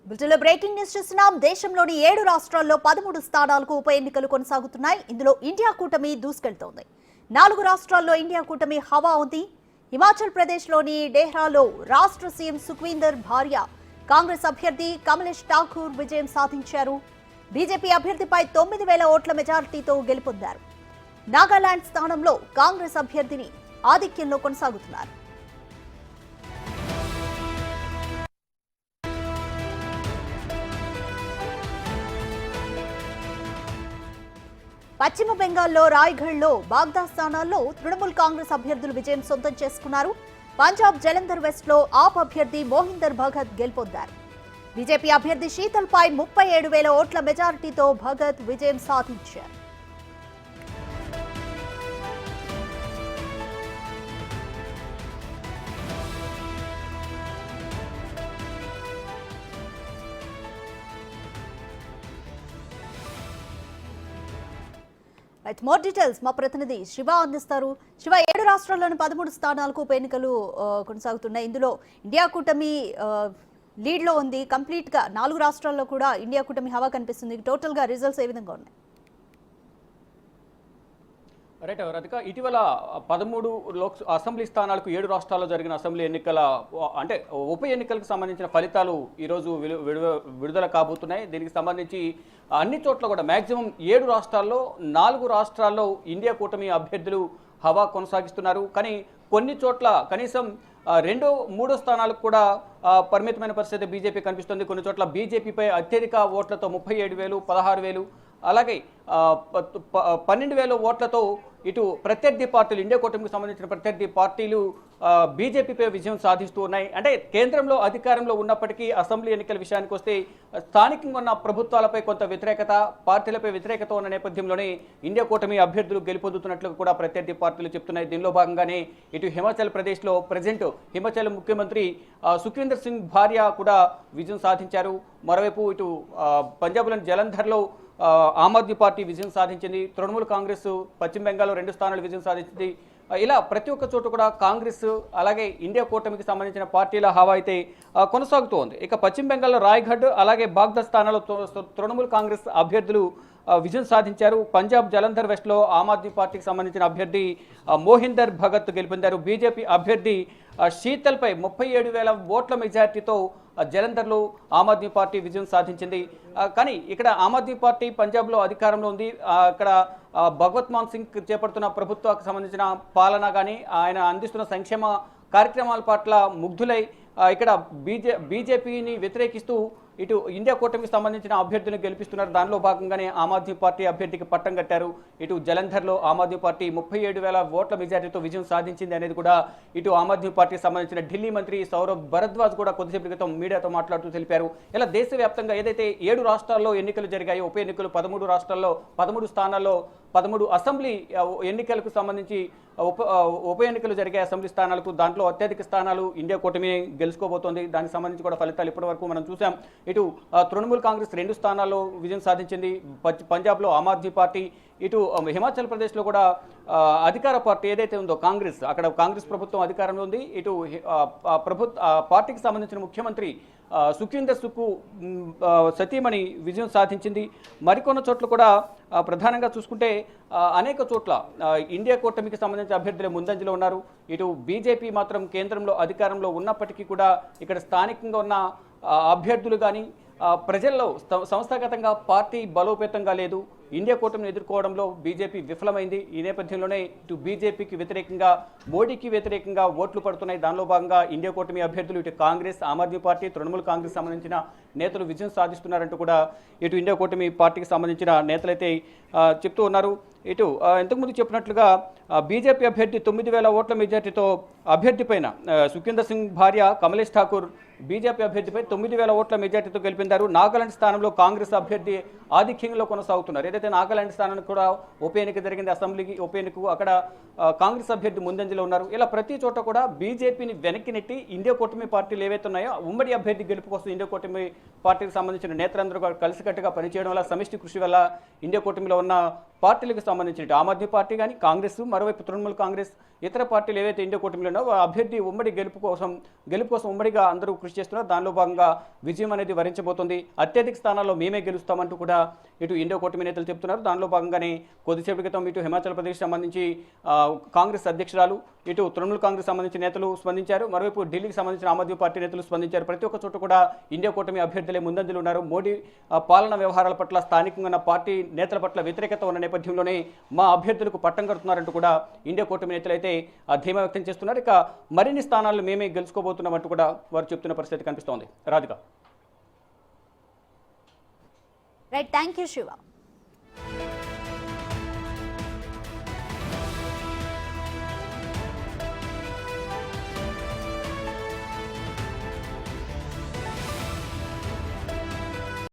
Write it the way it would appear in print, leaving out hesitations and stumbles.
బులెటిన్లో breaking news చూస్తున్నాం. దేశంలోని 7 రాష్ట్రాల్లో 13 స్థానాలకు ఉప ఎన్నికలు కొనసాగుతున్నాయి. ఇందులో ఇండియా కూటమి దూసుకెళ్తోంది. 4 రాష్ట్రాల్లో ఇండియా కూటమి హవా ఉంది. హిమాచల్ ప్రదేశ్లోని డెహ్రాలో రాష్ట్ర సీఎం సుఖ్వీందర్ భార్య కాంగ్రెస్ అభ్యర్థి కమలేష్ ఠాకూర్ విజయం సాధించారు. బీజేపీ అభ్యర్థిపై 9,000 ఓట్ల మెజారిటీతో గెలుపొందారు. నాగాలాండ్ స్థానంలో కాంగ్రెస్ అభ్యర్థిని ఆధిక్యంలో కొనసాగుతున్నారు. పశ్చిమ బెంగాల్లో రాయ్గఢ్లో బాగ్దా స్థానాల్లో తృణమూల్ కాంగ్రెస్ అభ్యర్థులు విజయం సొంతం చేసుకున్నారు. పంజాబ్ జలంధర్ వెస్ట్ లో ఆప్ అభ్యర్థి మోహిందర్ భగత్ గెలుపొందారు. బీజేపీ అభ్యర్థి శీతల్పై 37,000 ఓట్ల మెజారిటీతో భగత్ విజయం సాధించారు. మోర్ డీటెయిల్స్ మా ప్రతినిధి శివ అందిస్తారు. శివ, 7 రాష్ట్రాల్లోని 13 స్థానాలకు ఉప ఎన్నికలు కొనసాగుతున్నాయి. ఇందులో ఇండియా కూటమి లీడ్ లో ఉంది. కంప్లీట్ గా 4 రాష్ట్రాల్లో కూడా ఇండియా కూటమి హవా కనిపిస్తుంది. టోటల్ గా రిజల్ట్స్ ఏ విధంగా ఉన్నాయి? రైట్ రతిక, ఇటీవల 13 అసెంబ్లీ స్థానాలకు 7 రాష్ట్రాల్లో జరిగిన అసెంబ్లీ ఎన్నికల అంటే ఉప ఎన్నికలకు సంబంధించిన ఫలితాలు ఈరోజు విడుదల కాబోతున్నాయి. దీనికి సంబంధించి అన్ని చోట్ల కూడా మ్యాక్సిమం 7 రాష్ట్రాల్లో 4 రాష్ట్రాల్లో ఇండియా కూటమి అభ్యర్థులు హవా కొనసాగిస్తున్నారు. కానీ కొన్ని చోట్ల కనీసం 2, 3 స్థానాలకు కూడా పరిమితమైన పరిస్థితి బీజేపీ కనిపిస్తుంది. కొన్ని చోట్ల బీజేపీపై అత్యధిక ఓట్లతో 37,000, 16,000, అలాగే 12,000 ఓట్లతో ఇటు ప్రత్యర్థి పార్టీలు, ఇండియా కూటమికి సంబంధించిన ప్రత్యర్థి పార్టీలు బీజేపీపై విజయం సాధిస్తూ ఉన్నాయి. అంటే కేంద్రంలో అధికారంలో ఉన్నప్పటికీ అసెంబ్లీ ఎన్నికల విషయానికి వస్తే స్థానికంగా ఉన్న ప్రభుత్వాలపై కొంత వ్యతిరేకత, పార్టీలపై వ్యతిరేకత ఉన్న నేపథ్యంలోనే ఇండియా కూటమి అభ్యర్థులు గెలుపొందుతున్నట్లు కూడా ప్రత్యర్థి పార్టీలు చెప్తున్నాయి. దీనిలో భాగంగానే ఇటు హిమాచల్ ప్రదేశ్లో ప్రజెంట్ హిమాచల్ ముఖ్యమంత్రి సుఖ్వీందర్ సింగ్ భార్య కూడా విజయం సాధించారు. మరోవైపు ఇటు పంజాబ్లోని జలంధర్లో ఆమ్ ఆద్మీ పార్టీ విజయం సాధించింది. తృణమూల్ కాంగ్రెస్ పశ్చిమ బెంగాల్లో 2 స్థానాలు విజయం సాధించింది. ఇలా ప్రతి ఒక్క చోట కూడా కాంగ్రెస్ అలాగే ఇండియా కూటమికి సంబంధించిన పార్టీల హవా అయితే కొనసాగుతూ ఉంది. ఇక పశ్చిమ బెంగాల్లో రాయ్గఢ్ అలాగే బాగ్దా స్థానాల్లో తృణమూల్ కాంగ్రెస్ అభ్యర్థులు విజయం సాధించారు. పంజాబ్ జలంధర్ వెస్ట్లో ఆమ్ ఆద్మీ పార్టీకి సంబంధించిన అభ్యర్థి మోహిందర్ భగత్ గెలుపొందారు. బీజేపీ అభ్యర్థి శీతల్పై 37,000 ఓట్ల మెజార్టీతో జలంధర్లో ఆమ్ ఆద్మీ పార్టీ విజయం సాధించింది. కానీ ఇక్కడ ఆమ్ ఆద్మీ పార్టీ పంజాబ్లో అధికారంలో ఉంది. ఇక్కడ భగవత్ మాన్ సింగ్ చేపడుతున్న ప్రభుత్వానికి సంబంధించిన పాలన కానీ ఆయన అందిస్తున్న సంక్షేమ కార్యక్రమాల పట్ల ముగ్ధులై ఇక్కడ బీజేపీని వ్యతిరేకిస్తూ ఇటు ఇండియా కూటమికి సంబంధించిన అభ్యర్థులను గెలిపిస్తున్నారు. దానిలో భాగంగానే ఆమ్ ఆద్మీ పార్టీ అభ్యర్థికి పట్టం కట్టారు. ఇటు జలంధర్లో ఆమ్ ఆద్మీ పార్టీ 37,000 ఓట్ల మెజారిటీతో విజయం సాధించింది అనేది కూడా ఇటు ఆమ్ ఆద్మీ పార్టీకి సంబంధించిన ఢిల్లీ మంత్రి సౌరభ్ భరద్వాజ్ కూడా కొద్దిసేపు క్రితం మీడియాతో మాట్లాడుతూ తెలిపారు. ఇలా దేశవ్యాప్తంగా ఏదైతే 7 రాష్ట్రాల్లో ఎన్నికలు జరిగాయో ఉప ఎన్నికలు 13 రాష్ట్రాల్లో 13 స్థానాల్లో 13 అసెంబ్లీ ఎన్నికలకు సంబంధించి ఉప ఎన్నికలు జరిగే అసెంబ్లీ స్థానాలకు దాంట్లో అత్యధిక స్థానాలు ఇండియా కూటమి గెలుచుకోబోతోంది. దానికి సంబంధించి కూడా ఫలితాలు ఇప్పటివరకు మనం చూసాం. ఇటు తృణమూల్ కాంగ్రెస్ 2 స్థానాల్లో విజయం సాధించింది. పంజాబ్లో ఆమ్ ఆద్మీ పార్టీ, ఇటు హిమాచల్ ప్రదేశ్లో కూడా అధికార పార్టీ ఏదైతే ఉందో కాంగ్రెస్, అక్కడ కాంగ్రెస్ ప్రభుత్వం అధికారంలో ఉంది. ఇటు పార్టీకి సంబంధించిన ముఖ్యమంత్రి సుఖ్వీందర్ సింగ్ సతీమణి విజయం సాధించింది. మరికొన్న చోట్ల కూడా ప్రధానంగా చూసుకుంటే అనేక చోట్ల ఇండియా కూటమికి సంబంధించిన అభ్యర్థులు ముందంజలో ఉన్నారు. ఇటు బీజేపీ మాత్రం కేంద్రంలో అధికారంలో ఉన్నప్పటికీ కూడా ఇక్కడ స్థానికంగా ఉన్న అభ్యర్థులు కానీ ప్రజల్లో సంస్థాగతంగా పార్టీ బలోపేతంగా లేదు. ఇండియా కూటమిని ఎదుర్కోవడంలో బీజేపీ విఫలమైంది. ఈ నేపథ్యంలోనే ఇటు బీజేపీకి వ్యతిరేకంగా, మోడీకి వ్యతిరేకంగా ఓట్లు పడుతున్నాయి. దానిలో భాగంగా ఇండియా కూటమి అభ్యర్థులు ఇటు కాంగ్రెస్, ఆమ్ ఆద్మీ పార్టీ, తృణమూల్ కాంగ్రెస్ సంబంధించిన నేతలు విజయం సాధిస్తున్నారంటూ కూడా ఇటు ఇండియా కూటమి పార్టీకి సంబంధించిన నేతలైతే చెప్తూ ఉన్నారు. ఇటు ఇంతకుముందు చెప్పినట్లుగా బీజేపీ అభ్యర్థి 9,000 ఓట్ల మెజార్టీతో అభ్యర్థి పైన సుఖ్వీందర్ సింగ్ భార్య కమలేష్ ఠాకూర్ బీజేపీ అభ్యర్థిపై 9,000 ఓట్ల మెజార్టీతో గెలిపించారు. నాగాలాండ్ స్థానంలో కాంగ్రెస్ అభ్యర్థి ఆధిక్యంలో కొనసాగుతున్నారు. ఏదైతే నాగాలాండ్ స్థానానికి కూడా ఉప ఎన్నిక జరిగింది, అసెంబ్లీకి ఉప ఎన్నికకు, అక్కడ కాంగ్రెస్ అభ్యర్థి ముందంజలో ఉన్నారు. ఇలా ప్రతి చోట కూడా బీజేపీని వెనక్కి నెట్టి ఇండియా కూటమి పార్టీలు ఏవైతే ఉన్నాయో ఉమ్మడి అభ్యర్థి గెలుపు కోసం ఇండియా కూటమి పార్టీకి సంబంధించిన నేతలందరూ కలిసికట్టుగా పనిచేయడం వల్ల, సమిష్టి కృషి వల్ల ఇండియా కూటమిలో ఉన్న పార్టీలకు సంబంధించిన ఆమ్ ఆద్మీ పార్టీ కానీ కాంగ్రెస్, మరోవైపు తృణమూల్ కాంగ్రెస్, ఇతర పార్టీలు ఏవైతే ఇండియా కూటమిలో ఉన్నాయో అభ్యర్థి ఉమ్మడి గెలుపు కోసం ఉమ్మడిగా అందరూ కృషి చేస్తున్నారు. దానిలో భాగంగా విజయం అనేది వరించబోతుంది. అత్యధిక స్థానాల్లో మేమే గెలుస్తామంటూ కూడా ఇటు ఇండియా కూటమి నేతలు చెప్తున్నారు. దానిలో భాగంగానే కొద్దిసేపటి క్రితం ఇటు హిమాచల్ ప్రదేశ్ సంబంధించి కాంగ్రెస్ అధ్యక్షురాలు, ఇటు తృణమూల్ కాంగ్రెస్ సంబంధించిన నేతలు స్పందించారు. మరోవైపు ఢిల్లీకి సంబంధించిన ఆమ్ ఆద్మీ పార్టీ నేతలు స్పందించారు. ప్రతి ఒక్క చోట కూడా ఇండియా కూటమి అభ్యర్థులే ముందంజలు ఉన్నారు. మోడీ పాలన వ్యవహారాల పట్ల, స్థానికంగా ఉన్న పార్టీ నేతల పట్ల వ్యతిరేకత ఉన్న నేపథ్యంలోనే మా అభ్యర్థులకు పట్టం కడుతున్నారంటూ కూడా ఇండియా కూటమి నేతలు అయితే ధీమా వ్యక్తం చేస్తున్నారు. ఇక మరిన్ని స్థానాలను మేమే గెలుచుకోబోతున్నామంటూ కూడా వారు చెప్తున్న పరిస్థితి కనిపిస్తోంది. Radhika. Right, thank you Shiva.